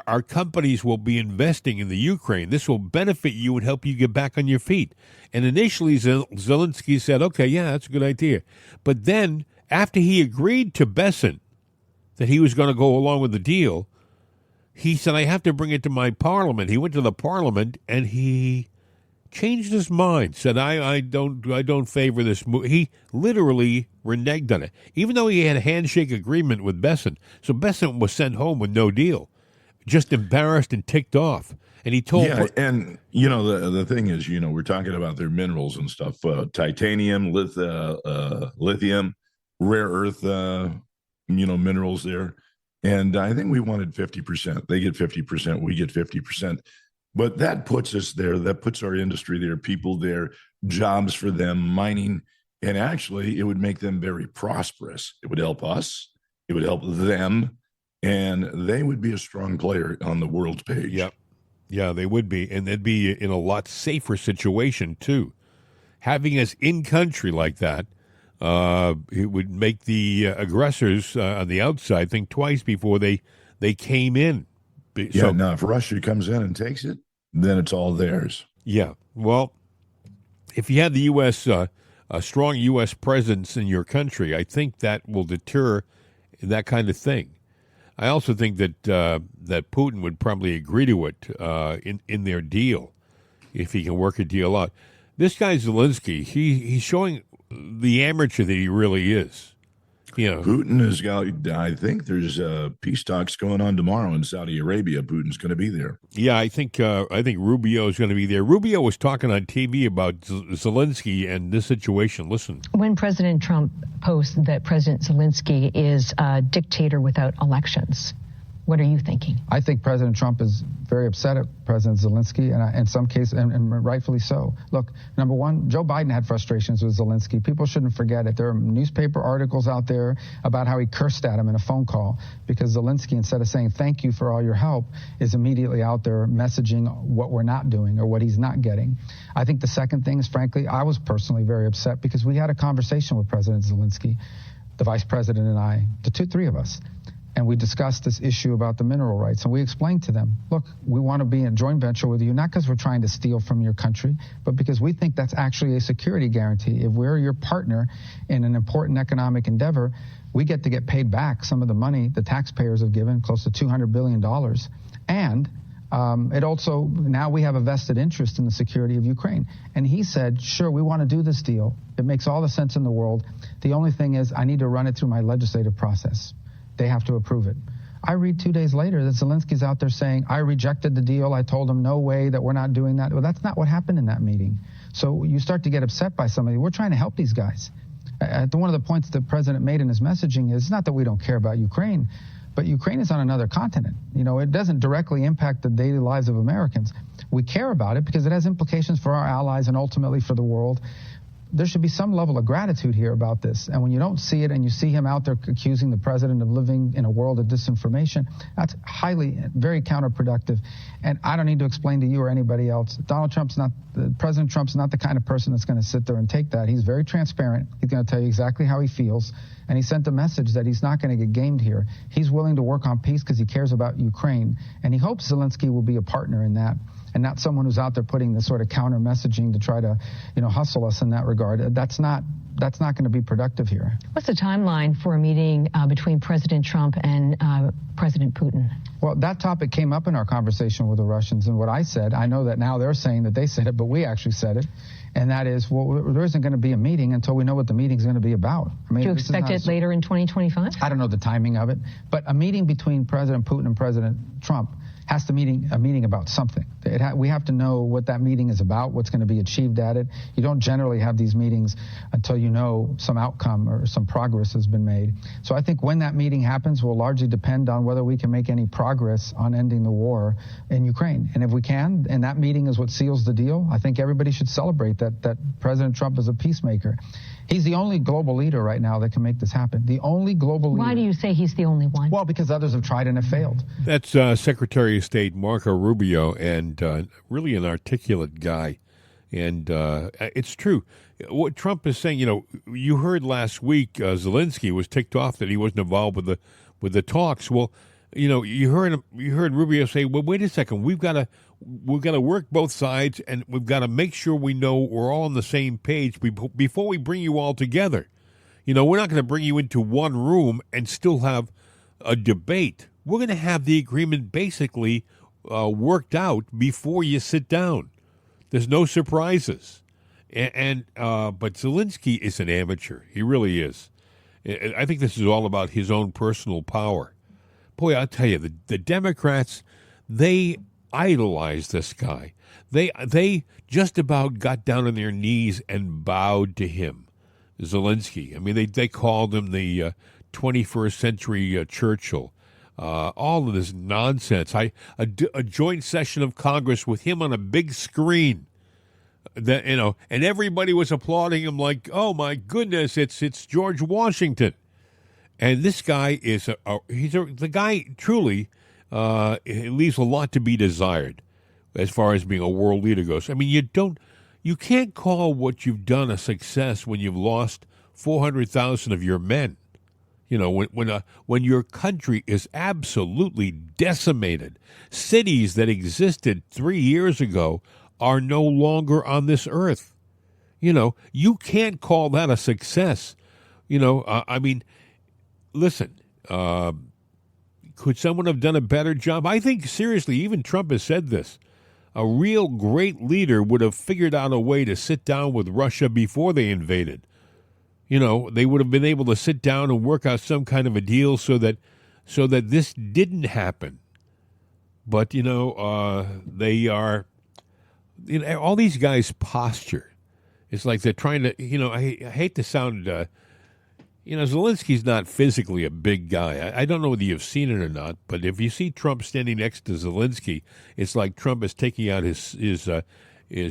our companies will be investing in the Ukraine. This will benefit you and help you get back on your feet. And initially, Zelinsky said, okay, yeah, that's a good idea. But then, after he agreed to Bessent that he was going to go along with the deal, he said, I have to bring it to my parliament. He went to the parliament and he changed his mind, said, I don't favor this move. He literally reneged on it, even though he had a handshake agreement with Besant. So Besant was sent home with no deal, just embarrassed and ticked off. And he told...
Yeah, and, the thing is, we're talking about their minerals and stuff, titanium, lithium, rare earth, minerals there. And I think we wanted 50%. They get 50%, we get 50%. But that puts us there. That puts our industry there, people there, jobs for them, mining. And actually, it would make them very prosperous. It would help us. It would help them. And they would be a strong player on the world page.
Yep. Yeah, they would be. And they'd be in a lot safer situation, too. Having us in country like that, it would make the aggressors on the outside think twice before they came in.
Yeah, now if Russia comes in and takes it, then it's all theirs.
Yeah. Well, if you have the U.S., a strong U.S. presence in your country, I think that will deter that kind of thing. I also think that that Putin would probably agree to it in their deal if he can work a deal out. This guy Zelinsky, he's showing the amateur that he really is.
Putin has got. I think there's peace talks going on tomorrow in Saudi Arabia. Putin's going to be there.
Yeah, I think Rubio is going to be there. Rubio was talking on TV about Zelinsky and this situation. Listen.
When President Trump posts that President Zelinsky is a dictator without elections, what are you thinking?
I think President Trump is very upset at President Zelinsky, and in some cases, and rightfully so. Look, number one, Joe Biden had frustrations with Zelinsky. People shouldn't forget it. There are newspaper articles out there about how he cursed at him in a phone call because Zelinsky, instead of saying thank you for all your help, is immediately out there messaging what we're not doing or what he's not getting. I think the second thing is, frankly, I was personally very upset because we had a conversation with President Zelinsky, the vice president and I, three of us. And we discussed this issue about the mineral rights. And we explained to them, look, we want to be in a joint venture with you, not because we're trying to steal from your country, but because we think that's actually a security guarantee. If we're your partner in an important economic endeavor, we get to get paid back some of the money the taxpayers have given, close to $200 billion. And it also, now we have a vested interest in the security of Ukraine. And he said, sure, we want to do this deal. It makes all the sense in the world. The only thing is I need to run it through my legislative process. They have to approve it. I read 2 days later that Zelensky's out there saying, I rejected the deal. I told him no way that we're not doing that. Well, that's not what happened in that meeting. So you start to get upset by somebody. We're trying to help these guys. One of the points the president made in his messaging is not that we don't care about Ukraine, but Ukraine is on another continent. It doesn't directly impact the daily lives of Americans. We care about it because it has implications for our allies and ultimately for the world. There should be some level of gratitude here about this. And when you don't see it and you see him out there accusing the president of living in a world of disinformation, that's very counterproductive. And I don't need to explain to you or anybody else. President Trump's not the kind of person that's going to sit there and take that. He's very transparent. He's going to tell you exactly how he feels. And he sent a message that he's not going to get gamed here. He's willing to work on peace because he cares about Ukraine. And he hopes Zelensky will be a partner in that, and not someone who's out there putting this sort of counter messaging to try to, hustle us in that regard. That's not going to be productive here.
What's the timeline for a meeting between President Trump and President Putin?
Well, that topic came up in our conversation with the Russians, and what I said, I know that now they're saying that they said it, but we actually said it, and that is, there isn't going to be a meeting until we know what the meeting's going to be about.
Do you expect it later in 2025?
I don't know the timing of it, but a meeting between President Putin and President Trump has to a meeting about something. We have to know what that meeting is about, what's going to be achieved at it. You don't generally have these meetings until you know some outcome or some progress has been made. So I think when that meeting happens will largely depend on whether we can make any progress on ending the war in Ukraine. And if we can, and that meeting is what seals the deal, I think everybody should celebrate that President Trump is a peacemaker. He's the only global leader right now that can make this happen. The only global leader.
Why do you say he's the only one?
Well, because others have tried and have failed.
That's Secretary of State Marco Rubio, and really an articulate guy. And it's true. What Trump is saying, you heard last week Zelinsky was ticked off that he wasn't involved with the talks. Well, you heard Rubio say, well, wait a second, we've got to work both sides, and we've got to make sure we know we're all on the same page before we bring you all together. We're not going to bring you into one room and still have a debate. We're going to have the agreement basically worked out before you sit down. There's no surprises. But Zelinsky is an amateur. He really is. I think this is all about his own personal power. Boy, I'll tell you, the Democrats, they idolize this guy. They just about got down on their knees and bowed to him, Zelinsky. I mean, they called him the 21st century Churchill. All of this nonsense. A joint session of Congress with him on a big screen. And everybody was applauding him like, oh my goodness, it's George Washington. And this guy is the guy truly it leaves a lot to be desired as far as being a world leader goes. I mean, you can't call what you've done a success when you've lost 400,000 of your men. You know, when your country is absolutely decimated, cities that existed 3 years ago are no longer on this earth. You know, you can't call that a success. You know, I mean, listen, could someone have done a better job? I think, seriously, even Trump has said this. A real great leader would have figured out a way to sit down with Russia before they invaded. You know, they would have been able to sit down and work out some kind of a deal so that this didn't happen. But, you know, they are, you know, all these guys posture. It's like they're trying to, you know, I hate to sound, you know, Zelensky's not physically a big guy. I don't know whether you've seen it or not, but if you see Trump standing next to Zelensky, it's like Trump is taking out his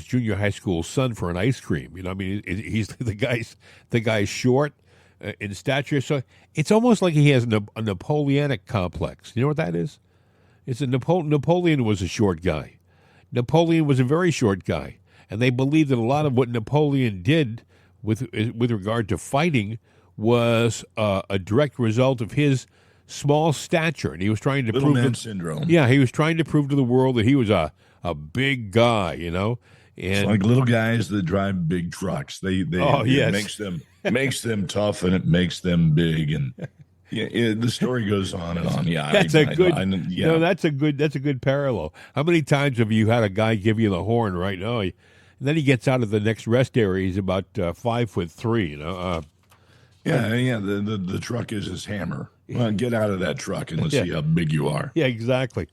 junior high school son for an ice cream. You know, I mean, he's the guy's short in stature, so it's almost like he has a Napoleonic complex. You know what that is? It's Napoleon was a short guy. Napoleon was a very short guy, and they believe that a lot of what Napoleon did with regard to fighting was a direct result of his small stature, and he was trying to
Little
prove
man syndrome.
Yeah, he was trying to prove to the world that he was a big guy, you know. And
it's like little guys that drive big trucks. It makes them tough, and it makes them big, and the story goes on and on. Yeah,
that's a good parallel. How many times have you had a guy give you the horn right now? And then he gets out of the next rest area. He's about 5'3", you know.
The truck is his hammer. Well, get out of that truck and let's see how big you are.
Yeah, exactly.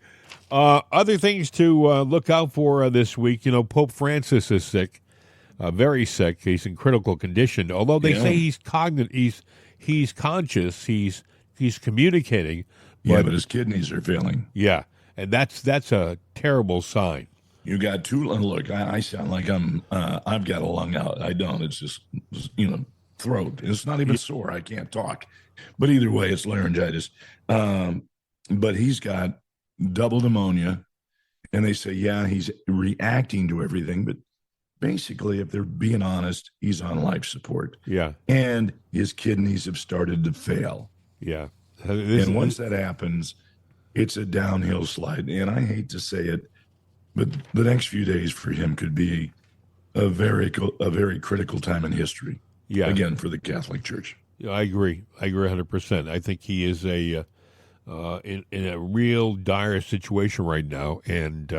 Other things to look out for this week. You know, Pope Francis is sick, very sick. He's in critical condition. Although they say he's cognizant, he's conscious, he's communicating.
But his kidneys are failing.
Yeah, and that's a terrible sign.
You got two. Look, I sound like I've got a lung out. I don't. It's just throat. It's not even sore. I can't talk. But either way, it's laryngitis. But he's got double pneumonia, and they say, he's reacting to everything. But basically, if they're being honest, he's on life support.
Yeah.
And his kidneys have started to fail.
Yeah.
And once that happens, it's a downhill slide. And I hate to say it, but the next few days for him could be a very critical time in history. Yeah. Again, for the Catholic Church.
Yeah, I agree 100%. I think he is in a real dire situation right now, and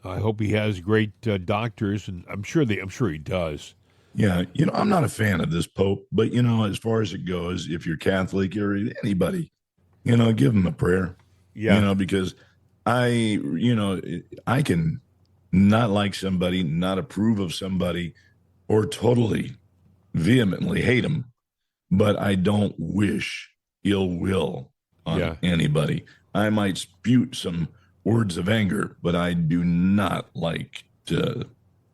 I hope he has great doctors, and I'm sure he does.
Yeah, I'm not a fan of this Pope, but as far as it goes, if you're Catholic or anybody, give him a prayer. Yeah, because I can not like somebody, not approve of somebody, or totally vehemently hate him, but I don't wish ill will on anybody. I might spew some words of anger, but I do not like to,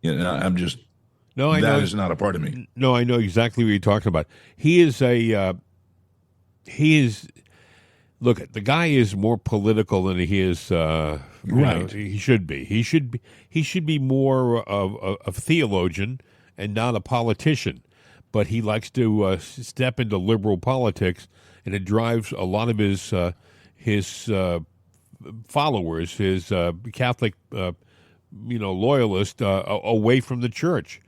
I'm just, that is not a part of me.
No, I know exactly what you're talking about. Look, the guy is more political than he is, right. He should be. He should be more of a theologian and not a politician. But he likes to step into liberal politics, and it drives a lot of his followers, his Catholic, loyalists, away from the church.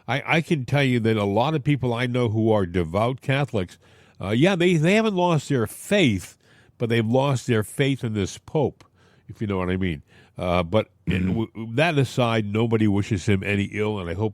I can tell you that a lot of people I know who are devout Catholics, they haven't lost their faith, but they've lost their faith in this Pope, if you know what I mean. But that aside, nobody wishes him any ill, and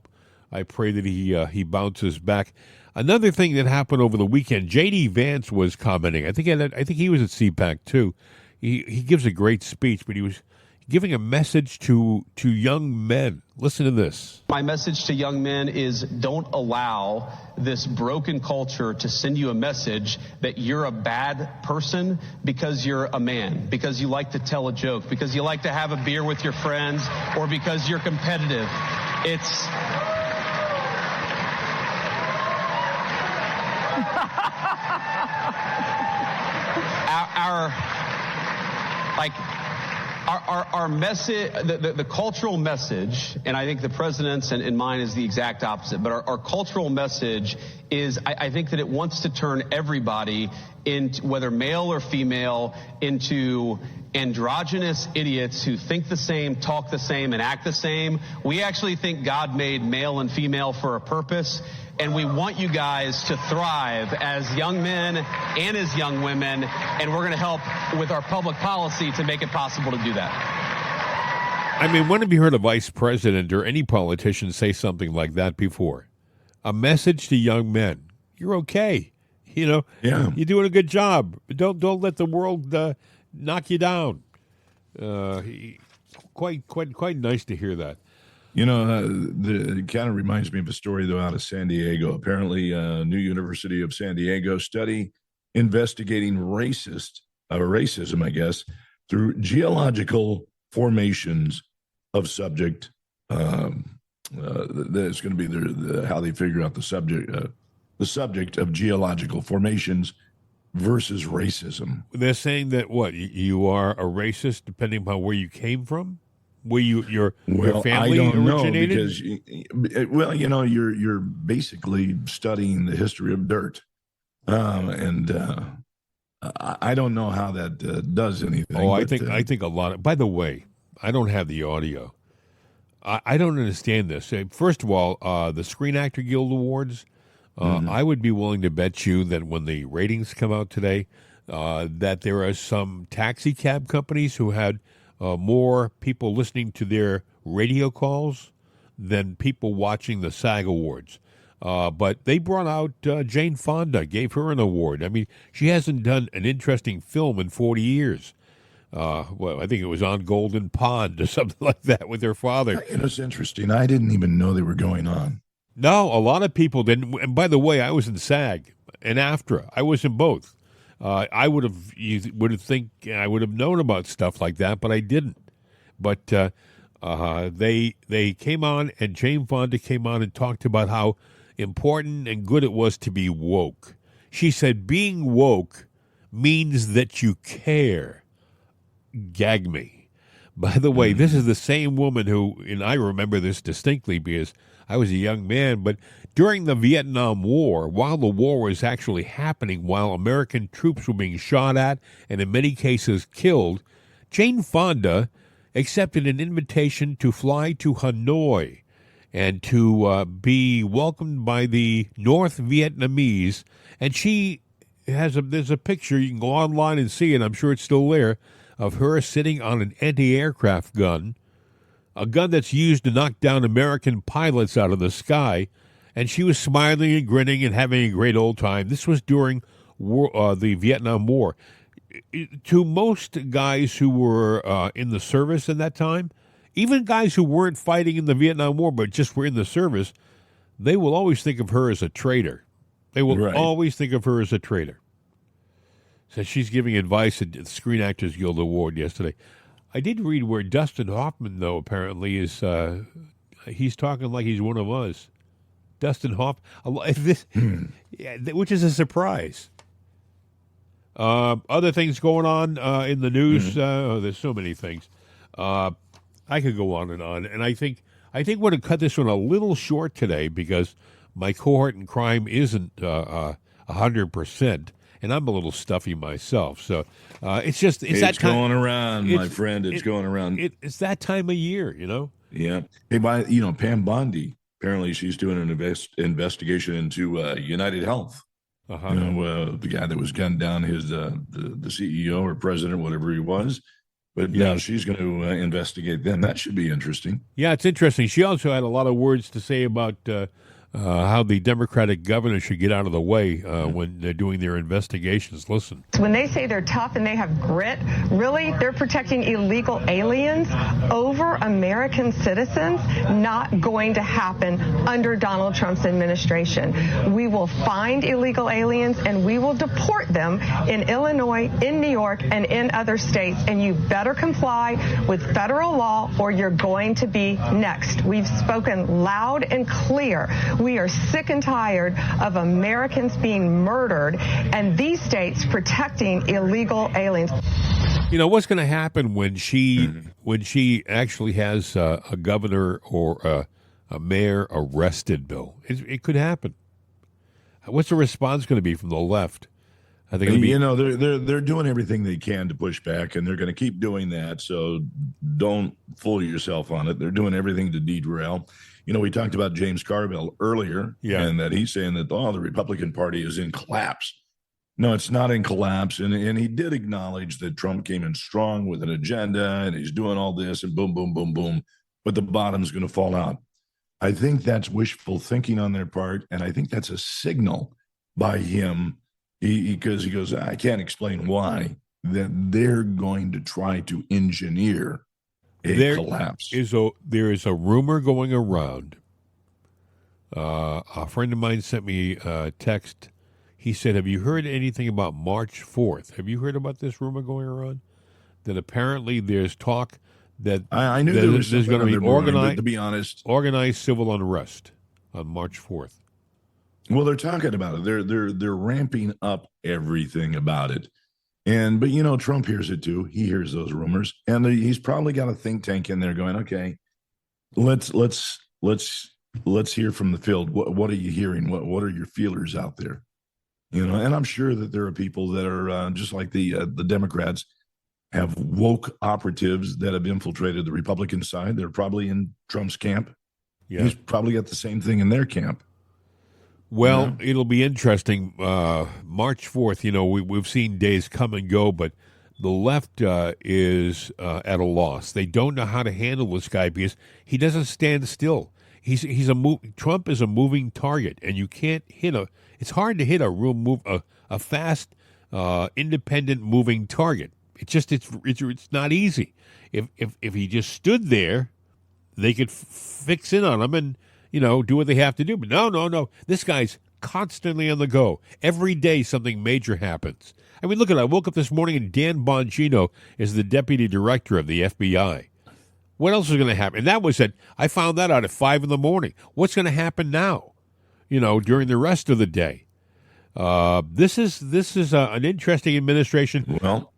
I pray that he bounces back. Another thing that happened over the weekend, J.D. Vance was commenting. I think he was at CPAC too. He gives a great speech, but he was giving a message to young men. Listen to this.
My message to young men is don't allow this broken culture to send you a message that you're a bad person because you're a man, because you like to tell a joke, because you like to have a beer with your friends, or because you're competitive. It's... Our message, the cultural message, and I think the president's and mine is the exact opposite, but our cultural message is, I think that it wants to turn everybody, into, whether male or female, into androgynous idiots who think the same, talk the same, and act the same. We actually think God made male and female for a purpose, and we want you guys to thrive as young men and as young women, and we're going to help with our public policy to make it possible to do that.
I mean, when have you heard a vice president or any politician say something like that before? A message to young men. You're okay. You know, You're doing a good job. Don't let the world knock you down. Quite nice to hear that.
You know, it kind of reminds me of a story, though, out of San Diego. Apparently, New University of San Diego study investigating racism, I guess, through geological formations of subject. That's going to be how they figure out the subject of geological formations versus racism.
They're saying that you are a racist depending upon where you came from. Where your family
I don't
originated?
Know because you're basically studying the history of dirt, and I don't know how that does anything.
Oh, I think a lot of. By the way, I don't have the audio. I don't understand this. First of all, the Screen Actor Guild Awards. I would be willing to bet you that when the ratings come out today, that there are some taxi cab companies who had more people listening to their radio calls than people watching the SAG Awards. But they brought out Jane Fonda, gave her an award. I mean, she hasn't done an interesting film in 40 years. Well, I think it was On Golden Pond or something like that with her father.
It's interesting. I didn't even know they were going on.
No, a lot of people didn't. And by the way, I was in SAG and AFTRA. I was in both. I would have known about stuff like that, but I didn't. But they came on, and Jane Fonda came on and talked about how important and good it was to be woke. She said being woke means that you care. Gag me. By the way, this is the same woman who, and I remember this distinctly because I was a young man, but during the Vietnam War, while the war was actually happening, while American troops were being shot at and in many cases killed, Jane Fonda accepted an invitation to fly to Hanoi and to be welcomed by the North Vietnamese. And there's a picture, you can go online and see it, I'm sure it's still there, of her sitting on an anti-aircraft gun, a gun that's used to knock down American pilots out of the sky, and she was smiling and grinning and having a great old time. This was during the Vietnam War. To most guys who were in the service at that time, even guys who weren't fighting in the Vietnam War but just were in the service, they will always think of her as a traitor. They will always think of her as a traitor. So she's giving advice at the Screen Actors Guild Award yesterday. I did read where Dustin Hoffman, though, apparently is he's talking like he's one of us. Dustin Hoffman, which is a surprise. Other things going on in the news. There's so many things. I could go on, and I think we're going to cut this one a little short today because my cohort in crime isn't 100%. And I'm a little stuffy myself, so it's that time,
going around, my friend. It's going around.
It's that time of year, you know.
Yeah. Hey, Pam Bondi. Apparently, she's doing an investigation into United Health The guy that was gunned down, the CEO or president, whatever he was. But now she's going to investigate them. That should be interesting.
Yeah, it's interesting. She also had a lot of words to say about how the Democratic governor should get out of the way when they're doing their investigations. Listen.
When they say they're tough and they have grit, really, they're protecting illegal aliens over American citizens. Not going to happen under Donald Trump's administration. We will find illegal aliens and we will deport them in Illinois, in New York, and in other states. And you better comply with federal law or you're going to be next. We've spoken loud and clear. We are sick and tired of Americans being murdered and these states protecting illegal aliens.
You know, what's going to happen when she actually has a governor or a mayor arrested, Bill? It could happen. What's the response going to be from the left? I think
they're doing everything they can to push back, and they're going to keep doing that. So don't fool yourself on it. They're doing everything to derail. We talked about James Carville earlier, and that he's saying that, the Republican Party is in collapse. No, it's not in collapse. And he did acknowledge that Trump came in strong with an agenda, and he's doing all this, and boom, boom, boom, boom. But the bottom's going to fall out. I think that's wishful thinking on their part, and I think that's a signal by him, because he goes, I can't explain why, that they're going to try to engineer collapse.
There is a rumor going around. A friend of mine sent me a text. He said, have you heard anything about March 4th? Have you heard about this rumor going around? That apparently there's talk that
I knew there's going to be
organized,
to be honest,
organized civil unrest on March 4th.
Well, they're talking about it. They're ramping up everything about it. But Trump hears it too. He hears those rumors, and he's probably got a think tank in there going, okay, let's hear from the field. What are you hearing? What are your feelers out there? And I'm sure that there are people that are just like the Democrats have woke operatives that have infiltrated the Republican side. They're probably in Trump's camp. Yeah. He's probably got the same thing in their camp.
Well, it'll be interesting. March 4th, we've seen days come and go, but the left is at a loss. They don't know how to handle this guy because he doesn't stand still. Trump is a moving target, and you can't hit it's hard to hit a fast, independent moving target. It's not easy. If he just stood there, they could fix in on him and do what they have to do. But no. This guy's constantly on the go. Every day something major happens. I mean, look at it. I woke up this morning and Dan Bongino is the deputy director of the FBI. What else is going to happen? And that was I found that out at 5 a.m. What's going to happen now? During the rest of the day. This is an interesting administration.
Well,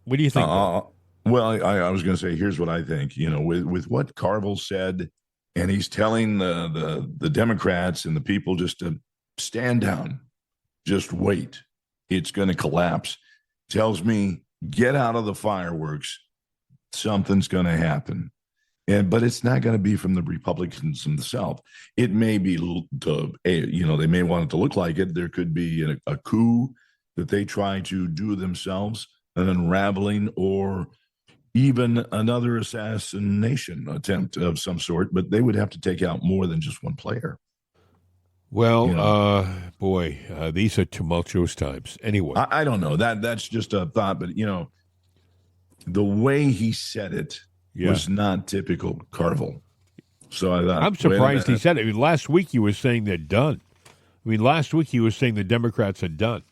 what do you think?
I was going to say, here's what I think. With what Carville said, and he's telling the Democrats and the people just to stand down, just wait. It's going to collapse. Tells me, get out of the fireworks. Something's going to happen. But it's not going to be from the Republicans themselves. It may be, they may want it to look like it. There could be a coup that they try to do themselves, an unraveling, or even another assassination attempt of some sort. But they would have to take out more than just one player.
Well, these are tumultuous times. Anyway,
I don't know. That's just a thought. But, the way he said it was not typical Carville. So I thought,
I'm surprised he said it. Last week he was saying they're done. Last week he was saying the Democrats are done.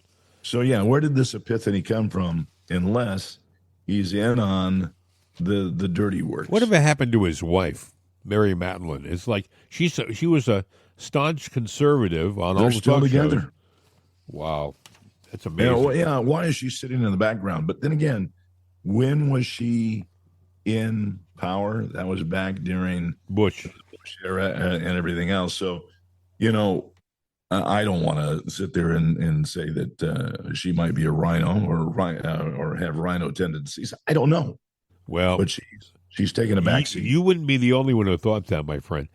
So, where did this epiphany come from? Unless he's in on the dirty work.
Whatever happened to his wife, Mary Matlin? It's like she was a staunch conservative on all the
still
talk
together.
Shows. Wow, that's amazing.
Why is she sitting in the background? But then again, when was she in power? That was back during
Bush
era and everything else. So, I don't want to sit there and say that she might be a rhino or have rhino tendencies. I don't know.
Well,
but she's taking a backseat.
You wouldn't be the only one who thought that, my friend.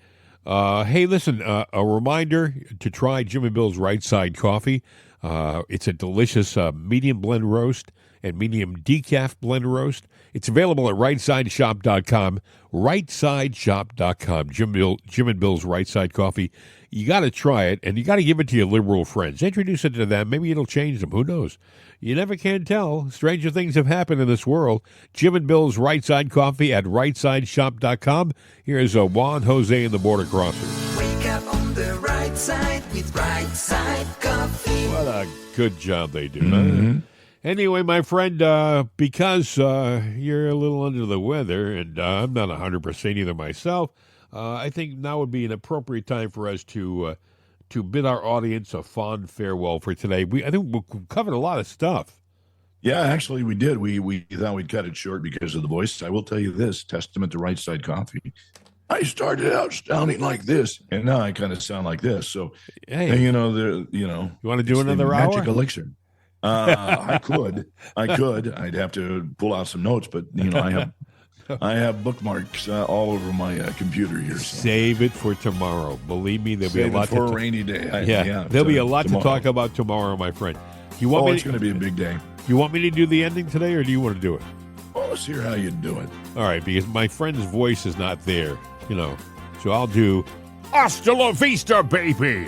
Hey, listen, a reminder to try Jim and Bill's Right Side Coffee. It's a delicious medium blend roast and medium decaf blend roast. It's available at rightsideshop.com. Rightsideshop.com. Jim and Bill's Right Side Coffee. You got to try it, and you got to give it to your liberal friends. Introduce it to them. Maybe it'll change them. Who knows? You never can tell. Stranger things have happened in this world. Jim and Bill's Right Side Coffee at rightsideshop.com. Here's Juan, Jose, and the Border Crossers.
Wake up on the right side with Right Side Coffee.
What a good job they do. Huh? Anyway, my friend, because you're a little under the weather, and I'm not 100% either myself, I think now would be an appropriate time for us to bid our audience a fond farewell for today. I think we covered a lot of stuff.
Yeah, actually, we did. We thought we'd cut it short because of the voice. I will tell you this, testament to Right Side Coffee. I started out sounding like this, and now I kind of sound like this. So,
hey,
you
want to do another
magic
hour?
Elixir. I could. I'd have to pull out some notes, but I have bookmarks all over my computer here. So.
Save it for tomorrow. Believe me, there'll be a lot
for a rainy day.
There'll be a lot to talk about tomorrow, my friend.
It's going to be a big day.
You want me to do the ending today, or do you want to do it?
Well, let's hear how you do it.
All right, because my friend's voice is not there, So I'll do Hasta la vista, baby.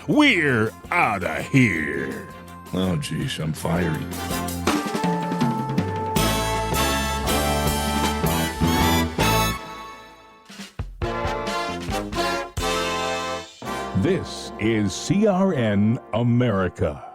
We're out of here.
Oh, geez, I'm fiery.
This is CRN America.